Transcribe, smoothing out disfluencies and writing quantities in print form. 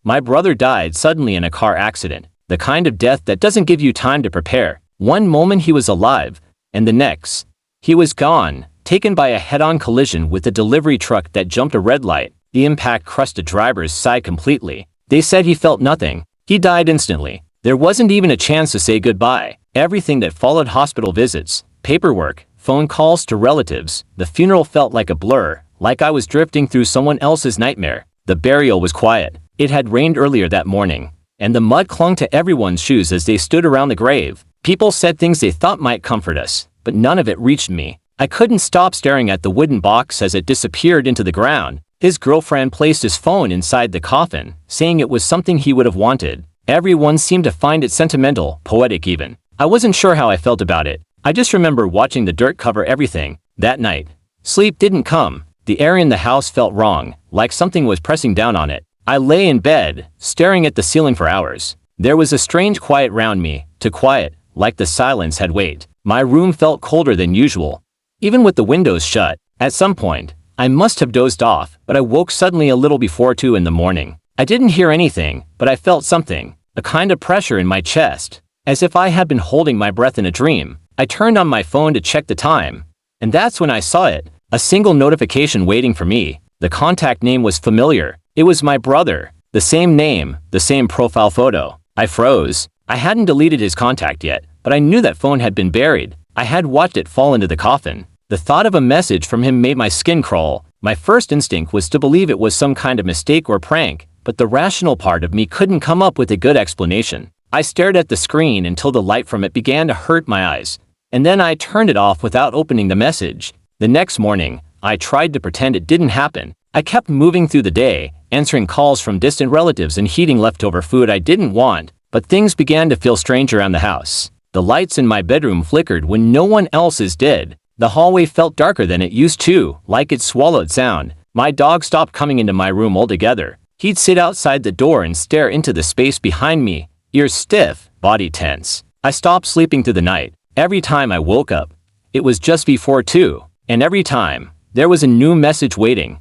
My brother died suddenly in a car accident, the kind of death that doesn't give you time to prepare. One moment he was alive, and the next, he was gone, taken by a head-on collision with a delivery truck that jumped a red light. The impact crushed the driver's side completely. They said he felt nothing. He died instantly. There wasn't even a chance to say goodbye. Everything that followed, hospital visits, paperwork, phone calls to relatives, the funeral felt like a blur, like I was drifting through someone else's nightmare. The burial was quiet. It had rained earlier that morning, and the mud clung to everyone's shoes as they stood around the grave. People said things they thought might comfort us, but none of it reached me. I couldn't stop staring at the wooden box as it disappeared into the ground. His girlfriend placed his phone inside the coffin, saying it was something he would have wanted. Everyone seemed to find it sentimental, poetic even. I wasn't sure how I felt about it. I just remember watching the dirt cover everything. That night, sleep didn't come. The air in the house felt wrong, like something was pressing down on it. I lay in bed, staring at the ceiling for hours. There was a strange quiet round me, too quiet, like the silence had weight. My room felt colder than usual, even with the windows shut. At some point, I must have dozed off, but I woke suddenly a little before 2 in the morning. I didn't hear anything, but I felt something, a kind of pressure in my chest, as if I had been holding my breath in a dream. I turned on my phone to check the time, and that's when I saw it, a single notification waiting for me. The contact name was familiar. It was my brother, the same name, the same profile photo. I froze. I hadn't deleted his contact yet, but I knew that phone had been buried. I had watched it fall into the coffin. The thought of a message from him made my skin crawl. My first instinct was to believe it was some kind of mistake or prank, but the rational part of me couldn't come up with a good explanation. I stared at the screen until the light from it began to hurt my eyes, and then I turned it off without opening the message. The next morning, I tried to pretend it didn't happen. I kept moving through the day, answering calls from distant relatives and heating leftover food I didn't want, but things began to feel strange around the house. The lights in my bedroom flickered when no one else's did. The hallway felt darker than it used to, like it swallowed sound. My dog stopped coming into my room altogether. He'd sit outside the door and stare into the space behind me, ears stiff, body tense. I stopped sleeping through the night. Every time I woke up, it was just before 2, and every time, there was a new message waiting.